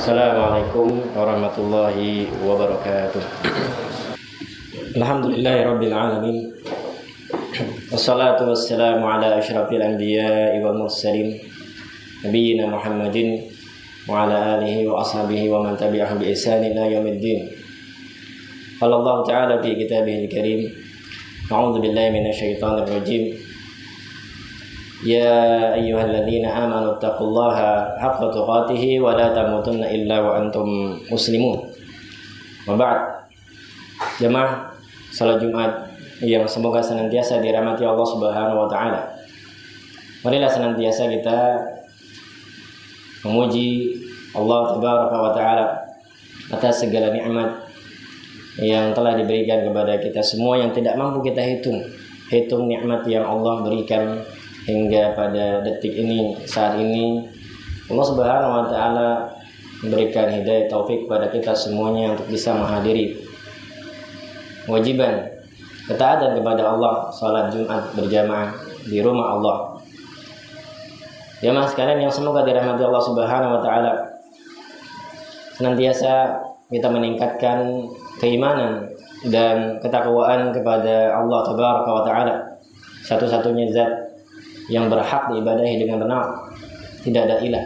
Assalamualaikum warahmatullahi wabarakatuh. Alhamdulillahirabbil alamin. Wassalatu wassalamu ala asyrafil anbiya'i wal mursalin nabiyyina Muhammadin wa ala alihi wa ashabihi wa man tabi'ahum bi ihsan ila yaumiddin. Qala Allah ta'ala fi kitabihil karim. A'udzu billahi minasyaitonir rajim. Ya ayyuhalladzina amanu taqullaha haqqa tuqatih wa la tamutunna illa wa antum muslimun. Wa ba'd. Jemaah salat Jumat yang semoga senantiasa dirahmati Allah Subhanahu wa taala. Marilah senantiasa kita memuji Allah Tabaraka wa taala atas segala nikmat yang telah diberikan kepada kita semua yang tidak mampu kita hitung nikmat yang Allah berikan hingga pada detik ini, saat ini. Allah Subhanahu wa taala memberikan hidayah taufik kepada kita semuanya untuk bisa menghadiri kewajiban ketaatan kepada Allah, salat Jumat berjamaah di rumah Allah. Jemaah sekalian yang semoga dirahmati Allah Subhanahu wa taala, senantiasa kita meningkatkan keimanan dan ketakwaan kepada Allah Tabaraka wa taala, satu-satunya zat yang berhak diibadahi dengan benar. Tidak ada ilah,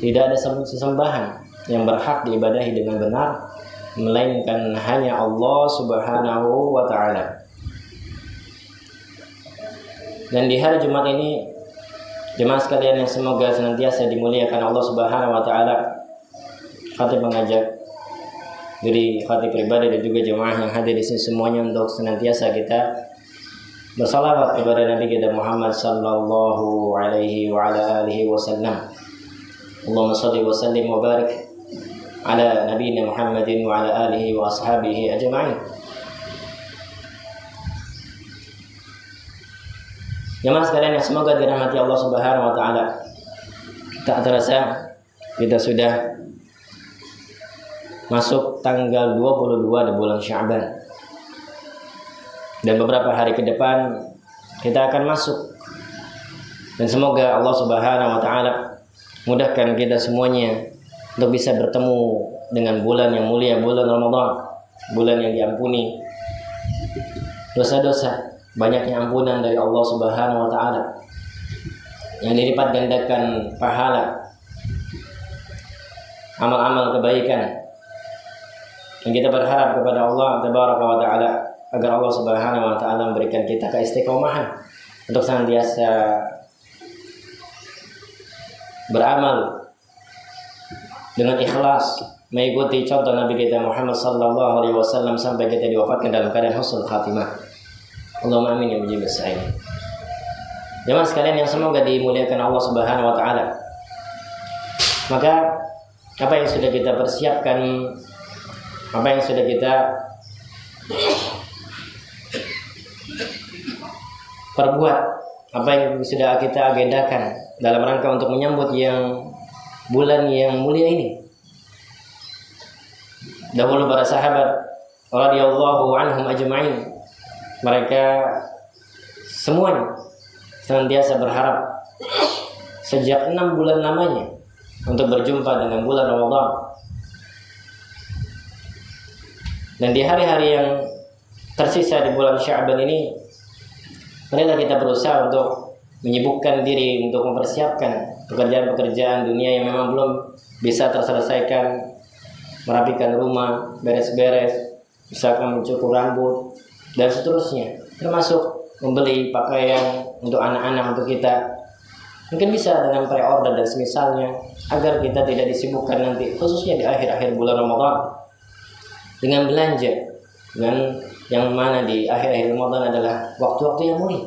tidak ada sesembahan yang berhak diibadahi dengan benar melainkan hanya Allah Subhanahu wa taala. Dan di hari Jumat ini, jemaah sekalian yang semoga senantiasa dimuliakan Allah Subhanahu wa taala, khatib mengajak diri khatib pribadi dan juga jemaah yang hadir di sini semuanya untuk senantiasa kita bersalawat kepada Nabi kita Muhammad sallallahu alaihi wa ala alihi wasallam. Allahumma shalli wa sallim wa barik ala nabiyina Muhammadin wa ala alihi wa ashabihi ajma'in. Jemaah sekalian yang semoga dirahmati Allah Subhanahu wa taala, tak terasa kita sudah masuk tanggal 22 di bulan Sya'ban. Dan beberapa hari ke depan kita akan masuk. Dan semoga Allah Subhanahu wa taala mudahkan kita semuanya untuk bisa bertemu dengan bulan yang mulia, bulan Ramadan, bulan yang diampuni dosa-dosa, banyaknya ampunan dari Allah Subhanahu wa taala, yang dilipat gandakan pahala amal-amal kebaikan. Dan kita berharap kepada Allah Tabaraka wa taala agar Allah Subhanahu wa taala memberikan kita keistiqomahan untuk senantiasa beramal dengan ikhlas, mengikuti contoh Nabi kita Muhammad sallallahu alaihi wasallam sampai kita diwafatkan dalam keadaan husnul khatimah. Allahumma amin ya mujibas sa'in. Jemaah sekalian yang semoga dimuliakan Allah Subhanahu wa taala. Maka apa yang sudah kita persiapkan, apa yang sudah kita perbuat, apa yang sudah kita agendakan dalam rangka untuk menyambut yang bulan yang mulia ini. Dahulu para sahabat radhiyallahu anhum ajma'in, mereka semuanya senantiasa berharap sejak 6 bulan lamanya untuk berjumpa dengan bulan Ramadan. Dan di hari-hari yang tersisa di bulan Sya'ban ini, marilah kita berusaha untuk menyibukkan diri untuk mempersiapkan pekerjaan-pekerjaan dunia yang memang belum bisa terselesaikan, merapikan rumah, beres-beres, misalkan mencukur rambut dan seterusnya, termasuk membeli pakaian untuk anak-anak untuk kita. Mungkin bisa dengan pre-order dan semisalnya, agar kita tidak disibukkan nanti, khususnya di akhir-akhir bulan Ramadan, dengan belanja. Dan yang mana di akhir-akhir Ramadan adalah waktu-waktu yang mulia.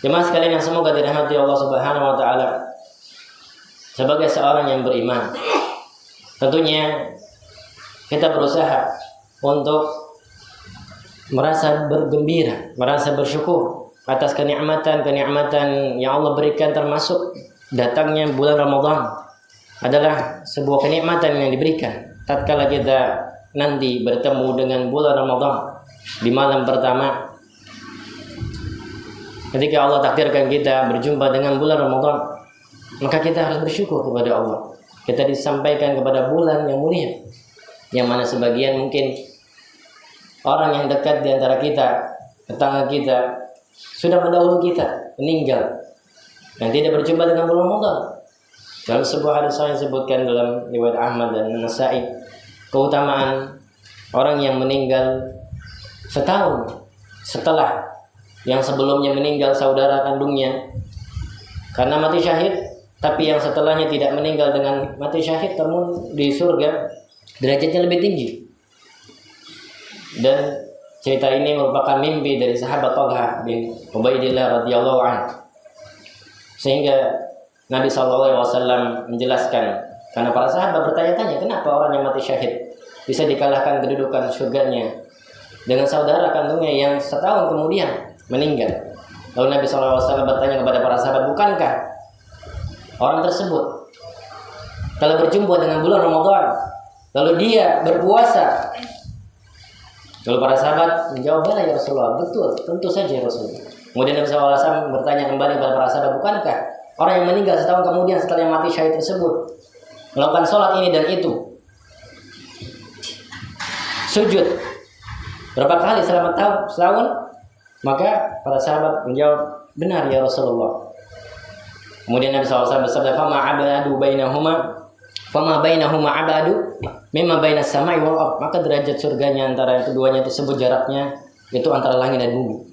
Jemaah sekalian yang semoga dirahmati Allah Subhanahu wa taala, sebagai seorang yang beriman, tentunya kita berusaha untuk merasa bergembira, merasa bersyukur atas kenikmatan-kenikmatan yang Allah berikan, termasuk datangnya bulan Ramadan adalah sebuah kenikmatan yang diberikan tatkala kita nanti bertemu dengan bulan Ramadan di malam pertama. Ketika Allah takdirkan kita berjumpa dengan bulan Ramadan, maka kita harus bersyukur kepada Allah. kita disampaikan kepada bulan yang mulia, yang mana sebagian mungkin orang yang dekat di antara kita, tetangga kita, sudah mendahului kita, meninggal dan tidak berjumpa dengan bulan Ramadan. Dalam sebuah hadis yang disebutkan dalam riwayat Ahmad dan Nasa'i, keutamaan orang yang meninggal setahun setelah yang sebelumnya meninggal saudara kandungnya karena mati syahid, tapi yang setelahnya tidak meninggal dengan mati syahid, namun di surga derajatnya lebih tinggi. Dan cerita ini merupakan mimpi dari sahabat Talha bin Ubaidillah radhiyallahu anhu, sehingga Nabi SAW menjelaskan, karena para sahabat bertanya-tanya, kenapa orang yang mati syahid bisa dikalahkan kedudukan surganya dengan saudara kandungnya yang setahun kemudian meninggal. Lalu Nabi SAW bertanya kepada para sahabat, bukankah orang tersebut kalau berjumpa dengan bulan Ramadan lalu dia berpuasa? Lalu para sahabat menjawab, ya Rasulullah, betul, tentu saja ya Rasulullah. Kemudian Nabi SAW bertanya kembali kepada para sahabat, bukankah orang yang meninggal setahun kemudian setelah yang mati syahid tersebut melakukan sholat ini dan itu, sujud berapa kali selama setahun? Maka para sahabat menjawab, benar ya Rasulullah. Kemudian Nabi SAW bersabda, fama bainahuma abadu mimma bainas samai wal ardh. Maka derajat surganya antara keduanya tersebut jaraknya itu antara langit dan bumi.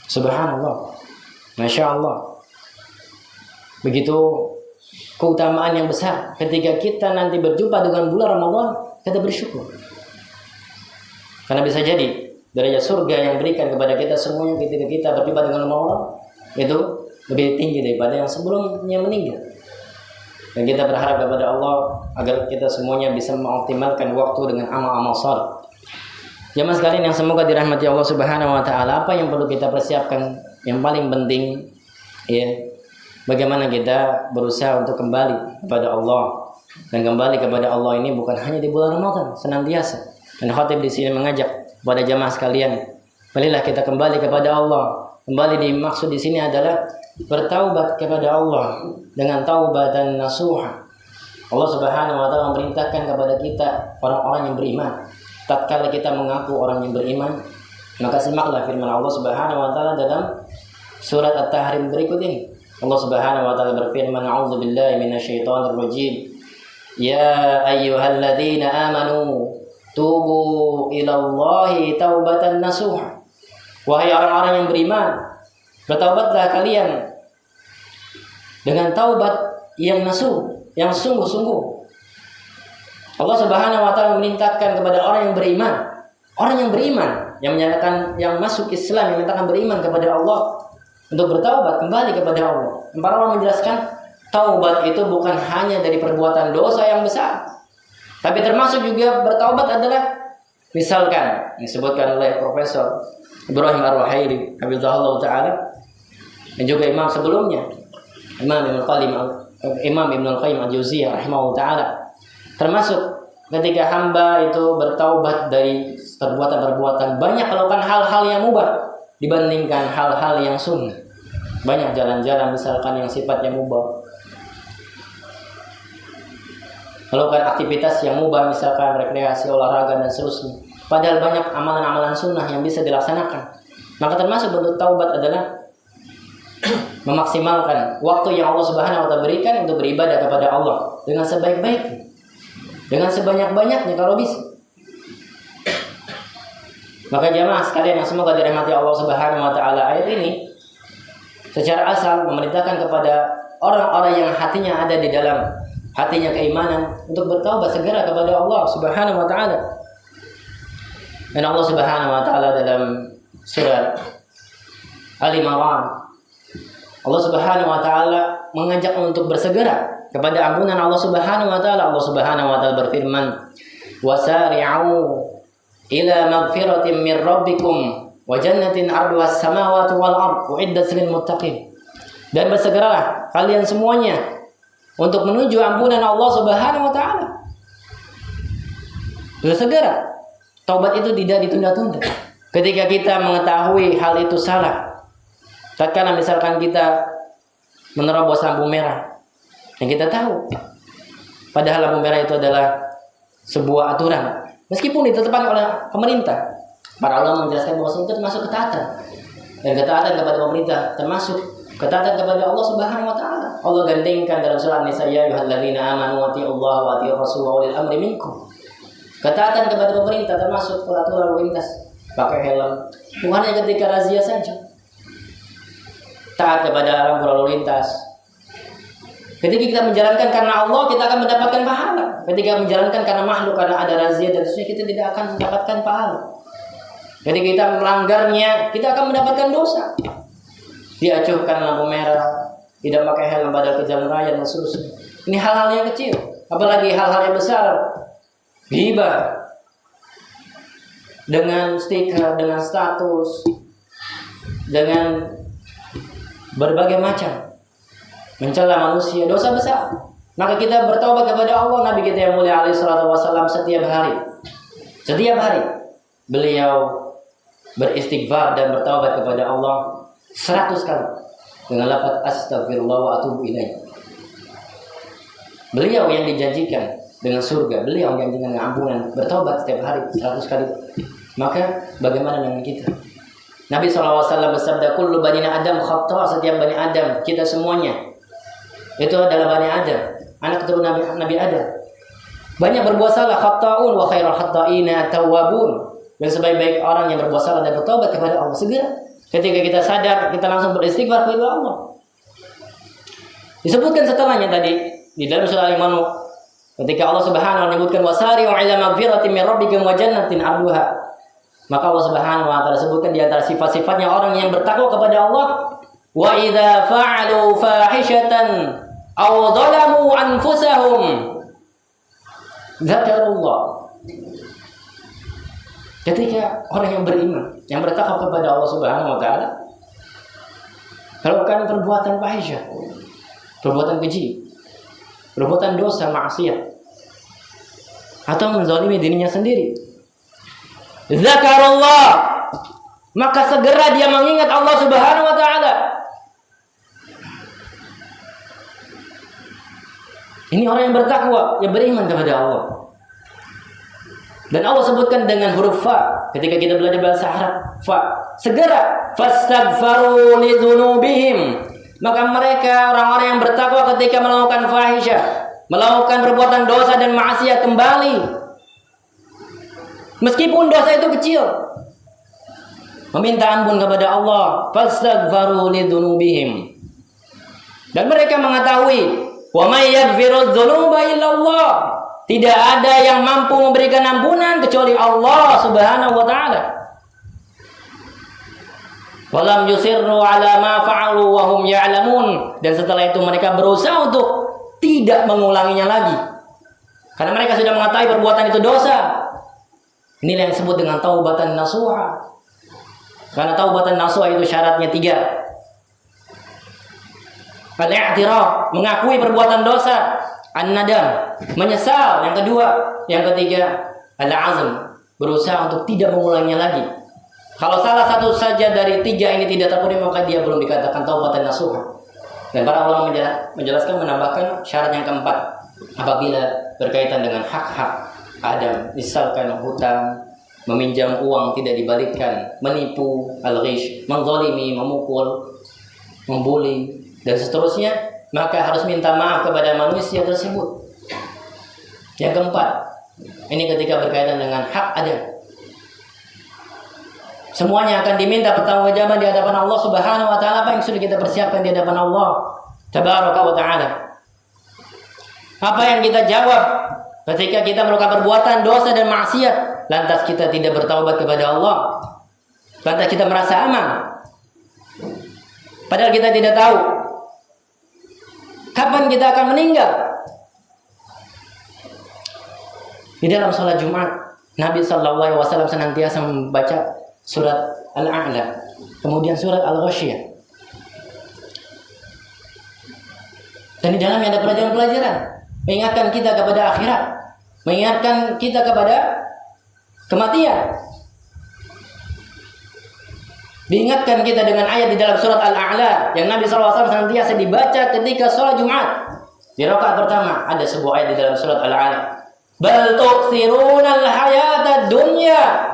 Subhanallah, masya Allah. Begitu keutamaan yang besar ketika kita nanti berjumpa dengan bulan Ramadan, kita bersyukur. Karena bisa jadi derajat surga yang berikan kepada kita semuanya ketika kita berjumpa dengan Ramadan itu lebih tinggi daripada yang sebelumnya meninggal. Dan kita berharap kepada Allah agar kita semuanya bisa mengoptimalkan waktu dengan amal-amal saleh. Jemaah sekalian yang semoga dirahmati Allah Subhanahu wa taala, apa yang perlu kita persiapkan? Yang paling penting ya, bagaimana kita berusaha untuk kembali kepada Allah. Dan kembali kepada Allah ini bukan hanya di bulan Ramadan, senantiasa. Dan khatib di sini mengajak kepada jamaah sekalian, marilah kita kembali kepada Allah. Kembali dimaksud di sini adalah bertaubat kepada Allah dengan taubatan nasuha. Allah Subhanahu wa taala memerintahkan kepada kita orang-orang yang beriman. Tatkala kita mengaku orang yang beriman, maka simaklah firman Allah Subhanahu wa taala dalam surat At-Tahrim berikut ini. Allah Subhanahu wa taala berfirman, "A'udzubillahi minasyaitonir rajim. Ya ayyuhalladzina amanu tubu ilallahi taubatan nasuha." Wahai orang-orang yang beriman, bertaubatlah kalian dengan taubat yang nasuh, yang sungguh-sungguh. Allah Subhanahu wa taala memerintahkan kepada orang yang beriman, yang menyatakan, yang masuk Islam, yang menyatakan beriman kepada Allah, untuk bertaubat kembali kepada Allah. Para ulama menjelaskan, taubat itu bukan hanya dari perbuatan dosa yang besar, tapi termasuk juga bertaubat adalah, misalkan disebutkan oleh Profesor Ibrahim Ar-Ruhaili hafizahullah taala, dan juga imam sebelumnya, Imam Ibnu Al-Qayyim Al-Jauziyah rahimahullah taala, termasuk ketika hamba itu bertaubat dari perbuatan-perbuatan, banyak melakukan hal-hal yang mubah dibandingkan hal-hal yang sunnah. Banyak jalan-jalan misalkan yang sifatnya mubah, melakukan aktivitas yang mubah, misalkan rekreasi, olahraga dan seterusnya. Padahal banyak amalan-amalan sunnah yang bisa dilaksanakan. Maka termasuk bentuk taubat adalah memaksimalkan waktu yang Allah Subhanahu wa taala berikan untuk beribadah kepada Allah dengan sebaik-baiknya, dengan sebanyak-banyaknya kalau bisa. Maka jamaah sekalian yang semoga dirahmati Allah Subhanahu wa taala, ayat ini secara asal memerintahkan kepada orang-orang yang hatinya ada di dalam hatinya keimanan untuk bertaubat segera kepada Allah Subhanahu wa taala. Dan Allah Subhanahu wa taala dalam surat Al-Imran, Allah Subhanahu wa taala mengajak untuk bersegera kepada ampunan Allah Subhanahu wa taala. Allah Subhanahu wa taala berfirman, "Wasari'u ila magfiratin min rabbikum wa jannatin 'arduha as-samawati wal ardh u'iddat lil muttaqin." Dan bersegeralah kalian semuanya untuk menuju ampunan Allah Subhanahu wa taala. Bersegera. Taubat itu tidak ditunda-tunda. Ketika kita mengetahui hal itu salah, tatkala misalkan kita menerobos lampu merah, yang kita tahu Padahal lampu merah itu adalah sebuah aturan. Meskipun ditetapkan oleh pemerintah. Para ulama menjelaskan bahwa itu termasuk ketaatan. Dan ketaatan kepada pemerintah termasuk ketaatan kepada Allah Subhanahu wa taala. Allah gandengkan dalam surah An-Nisa, ya ayyuhalladzina amanu atiiullaha wa atiiur rasul wa ulil amri minkum. Ketaatan kepada pemerintah termasuk peraturan lalu lintas, pakai helm, bukan hanya ketika razia saja. Taat kepada lampu lalu lintas. Ketika kita menjalankan karena Allah, kita akan mendapatkan pahala. Ketika menjalankan karena makhluk, karena ada razia dan seterusnya, kita tidak akan mendapatkan pahala. Ketika kita melanggarnya, kita akan mendapatkan dosa. Diacuhkan lampu merah, tidak pakai helm pada jalan raya dan seterusnya. Ini hal-hal yang kecil, apalagi hal-hal yang besar. Ghibah dengan stiker, dengan status, dengan berbagai macam mencela manusia, dosa besar. Maka kita bertobat kepada Allah. Nabi kita yang mulia alaihi salatu wasallam setiap hari beliau beristighfar dan bertaubat kepada Allah 100 kali dengan lafaz astagfirullah wa atubu ilaih. Beliau yang dijanjikan dengan surga, beliau yang janjikan dengan ampunan, bertobat setiap hari 100 kali. Maka bagaimana dengan kita? Nabi SAW bersabda, kullu bani Adam khata', setiap bani Adam, kita semuanya itu adalah bani Adam, anak keturunan Nabi Adam. Banyak berbuat salah, khata'un wa khairul khata'ina tawwabun. Dan sebaik-baik orang yang berbuat salah dan bertobat kepada Allah segera. Ketika kita sadar, kita langsung beristighfar kepada Allah. Disebutkan setelahnya tadi di dalam surah Al-Imran, ketika Allah Subhanahu wa menyebutkan wasari'u ila maghfiratin min rabbikum wa jannatin 'arduha. Maka Allah Subhanahu wa taala sebutkan di antara sifat-sifatnya orang yang bertakwa kepada Allah, wa idza fa'alu fahishatan aw dhalamu anfusahum dzakarullah. Ketika orang yang beriman, yang bertakwa kepada Allah Subhanahu wa taala melakukan perbuatan fahisyah, perbuatan keji, perbuatan dosa, maksiat, atau menzalimi dirinya sendiri, zakarullah, maka segera dia mengingat Allah Subhanahu wa taala. Ini orang yang bertakwa, yang beriman kepada Allah. Dan Allah sebutkan dengan huruf fa ketika kita belajar bahasa Arab, fa. Segera fastaghfaru li dzunubihim. Maka mereka orang-orang yang bertakwa ketika melakukan fahisyah, melakukan perbuatan dosa dan maksiat kembali. Meskipun dosa itu kecil, meminta ampun kepada Allah, fastaghfaru li dzunubihim. Dan mereka mengetahui, wa may yaghfiru dzunuba illallah. Tidak ada yang mampu memberikan ampunan kecuali Allah Subhanahu wa taala. Walam yusirru ala ma fa'alu wa hum ya'lamun. Dan setelah itu mereka berusaha untuk tidak mengulanginya lagi. Karena mereka sudah mengetahui perbuatan itu dosa. Inilah yang disebut dengan taubatan nasuha. Karena taubatan nasuha itu syaratnya 3. Al-i'tiraf, mengakui perbuatan dosa. An-nadam, menyesal. Yang kedua, yang ketiga, al-azm, berusaha untuk tidak mengulanginya lagi. Kalau salah satu saja dari 3 ini tidak terpenuhi, maka dia belum dikatakan taubatan nasuha. Dan para ulama menjelaskan, menambahkan syarat yang keempat, apabila berkaitan dengan hak-hak Adam, misalkan hutang, meminjam uang tidak dibalikkan, menipu, al-ghish, menzalimi, memukul, membuli, dan seterusnya, maka harus minta maaf kepada manusia tersebut. Yang keempat, ini ketika berkaitan dengan hak Adam, semuanya akan diminta pertanggungjawaban di hadapan Allah Subhanahu wa taala. Apa yang sudah kita persiapkan di hadapan Allah Tabaraka wa taala? Apa yang kita jawab ketika kita melakukan perbuatan dosa dan maksiat, lantas kita tidak bertaubat kepada Allah, lantas kita merasa aman, padahal kita tidak tahu kapan kita akan meninggal. Di dalam salat Jumat, Nabi sallallahu alaihi wasallam senantiasa membaca surat Al-A'la, kemudian surat Al-Ghasyiyah. Dan di dalamnya ada pelajaran-pelajaran mengingatkan kita kepada akhirat, mengingatkan kita kepada kematian. Diingatkan kita dengan ayat di dalam surat Al-A'la yang Nabi SAW senantiasa dibaca ketika sholat Jumat. Di rakaat pertama ada sebuah ayat di dalam surat Al-Alaq. Bal tu'thirunal hayatad dunya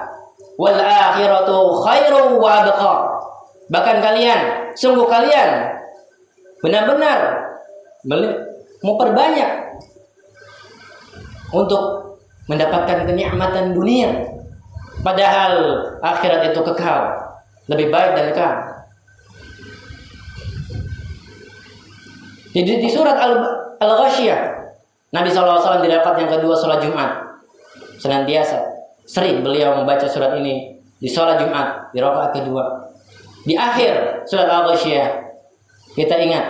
wal akhiratu khairu wa abqa. Bahkan kalian, sungguh kalian benar-benar memperbanyak untuk mendapatkan kenikmatan dunia, padahal akhirat itu kekal, lebih baik dan kekal. Jadi di surat Al-Ghasyiyah, Nabi SAW di rakaat yang kedua sholat Jumat senantiasa sering beliau membaca surat ini di sholat Jumat di rakaat kedua. Di akhir surat Al-Ghasyiyah kita ingat,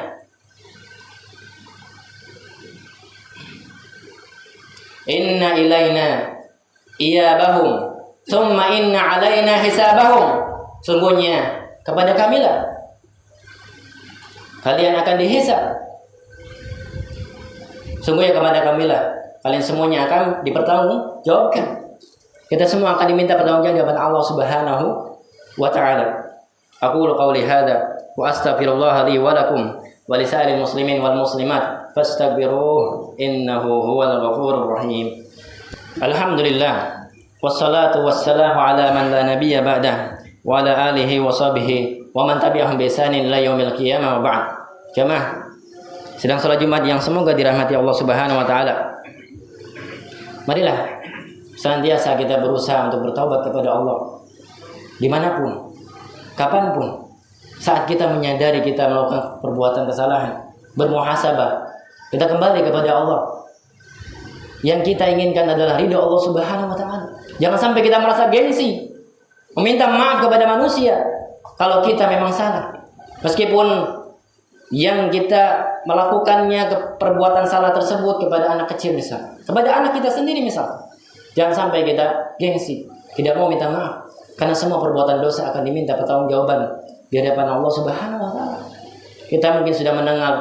inna ilaina iyabahum thumma inna alaina hisabahum. Sungguhnya kepada kamilah kalian akan dihisab. Sungguhnya kepada kamilah kalian semuanya akan dipertanggungjawabkan. Kita semua akan diminta pertanggungjawaban kepada Allah Subhanahu wa taala. Aqulu qawli hadza wa astaghfirullah li wa lakum wa li sa'iril muslimin wal muslimat fastaghfiruhu innahu huwal ghafurur rahim. Alhamdulillah wassalatu wassalamu ala man la nabiyya ba'dah wa ala alihi wa sahbihi wa man tabi'ahum bi ihsanin ila yaumil qiyamah wa ba'd. Jamaah sedang salat Jumat yang semoga dirahmati Allah Subhanahu wa taala. Marilah senantiasa kita berusaha untuk bertaubat kepada Allah dimanapun, kapanpun. Saat kita menyadari kita melakukan perbuatan kesalahan, bermuhasabah, kita kembali kepada Allah. Yang kita inginkan adalah ridha Allah Subhanahu wa taala. Jangan sampai kita merasa gengsi, meminta maaf kepada manusia kalau kita memang salah. Meskipun yang kita melakukannya perbuatan salah tersebut kepada anak kecil misalnya, kepada anak kita sendiri misalnya, jangan sampai kita gengsi, tidak mau minta maaf, karena semua perbuatan dosa akan diminta pertanggungjawaban di hadapan Allah Subhanahu wa taala. Kita mungkin sudah mendengar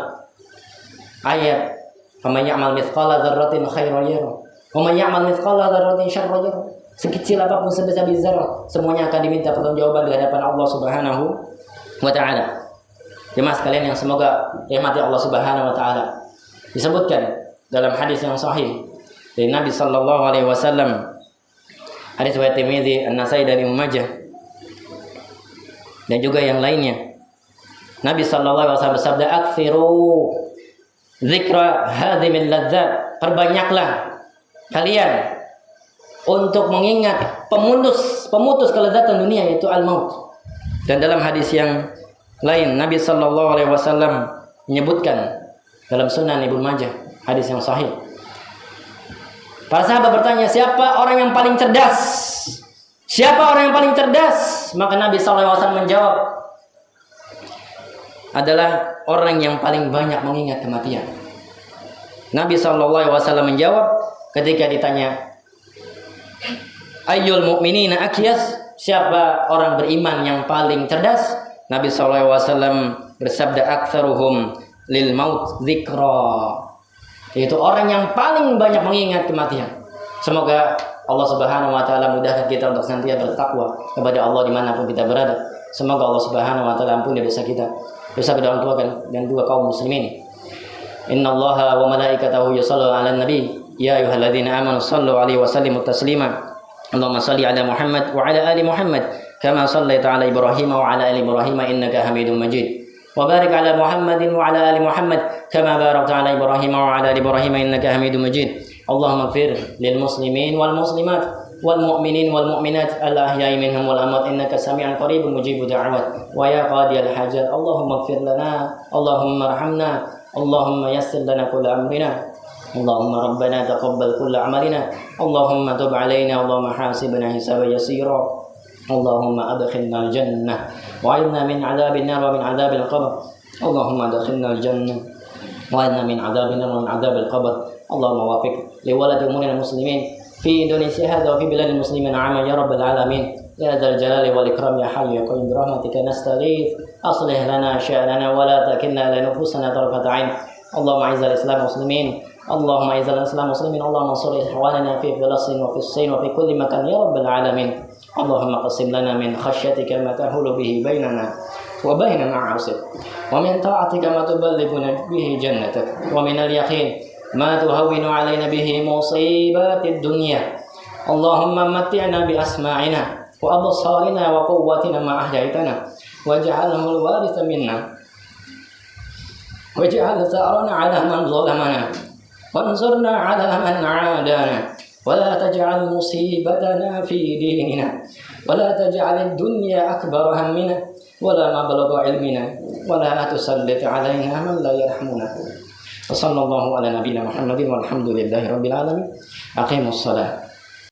ayat, "Faman ya'mal mithqala dzarratin khairan yarah, wa man ya'mal mithqala dzarratin syarran yarah." Sekecil apapun sebesar zarah, semuanya akan diminta pertanggungjawaban di hadapan Allah Subhanahu wa taala. Jemaah sekalian yang semoga rahmati Allah Subhanahu wa taala. Disebutkan dalam hadis yang sahih dari Nabi sallallahu alaihi wasallam, hadis riwayat Tirmizi, An-Nasai dan Ibnu Majah dan juga yang lainnya. Nabi sallallahu alaihi wasallam bersabda, "Aktsiru dzikra hadzimil ladzat." Perbanyaklah kalian untuk mengingat pemutus kelezatan dunia, yaitu al-maut. Dan dalam hadis yang lain, Nabi sallallahu alaihi wasallam menyebutkan dalam Sunan Ibnu Majah, hadis yang sahih. Para sahabat bertanya, siapa orang yang paling cerdas? Siapa orang yang paling cerdas? Maka Nabi sallallahu alaihi wasallam menjawab, adalah orang yang paling banyak mengingat kematian. Nabi sallallahu alaihi wasallam menjawab ketika ditanya, ayyul mu'minina akyas? Siapa orang beriman yang paling cerdas? Nabi SAW bersabda, aktsaruhum lil maut dzikra. Yaitu orang yang paling banyak mengingat kematian. Semoga Allah Subhanahu wa taala mudahkan kita untuk senantiasa bertakwa kepada Allah dimanapun kita berada. Semoga Allah Subhanahu wa taala ampuni dosa kita, dosa kedua orang tua dan dua kaum muslimin. Innallaha wa malaikatahu yusholluna 'alan nabi, ya ayyuhalladzina amanu shallu 'alaihi wa sallimu taslima. Allahumma shalli 'ala Muhammad wa 'ala ali Muhammad kama shallaita 'ala Ibrahim wa 'ala ali Ibrahim innaka Hamidum Majid. Wa barik 'ala Muhammadin wa 'ala ali Muhammad kama barakta 'ala Ibrahim wa 'ala ali Ibrahim innaka Hamidum Majid. Allahumma ighfir lil muslimin wal muslimat wal mu'minin wal mu'minat al ahya'i minhum wal amwat innaka sami'un qaribun mujibud da'awat. Wa ya qadiyal hajat, Allahumma ighfir lana, Allahumma arhamna, Allahumma yassir lana kulla amrina. Allahumma rabbana taqabbal kulla amalina, Allahumma tub alaina, Allahumma hasibna hisaban yasira, Allahumma adkhilna al-jannah wa a'idna min 'adzabil nar wa min 'adzabil qabr. Allahumma adkhilna al-jannah wa a'idna min 'adzabil nar wa min 'adzabil qabr. Allahumma wafiq li waladi umurina muslimin fi Indonesia hadha wa fi biladil muslimin 'amma ya rabbal alamin. Ya dzal jalali wal ikram ya hayyu ya qayyum bi rahmatika nastaghith. Aslih lana sya'nana wa la takilna ila nufusina tarfata 'ain. Allahumma 'izzal islam muslimin, Allahumma izzal islam muslimin, Allahumma ansur ikhwanana fi Filastin wa fi Sin wa fi kulli makan ya rabbal alamin. Allahumma qasim lana min khasyyatika ma tahulu bihi bainana وبين معاصيك ومن طاعتك ما تبلغنا به جنتك ومن اليقين ما تهون علينا به مصيبات الدنيا اللهم متعنا بأسماعنا وأبصارنا وقوتنا ما أحييتنا واجعله الوارث منا واجعل ثأرنا على من ظلمنا وانصرنا على من عادانا ولا تجعل مصيبتنا في ديننا ولا تجعل الدنيا أكبر همنا ولا مبلغ علمنا ولا تسلط علينا من لا يرحمنا وصلى الله على نبينا محمد والحمد لله رب العالمين أقيموا الصلاة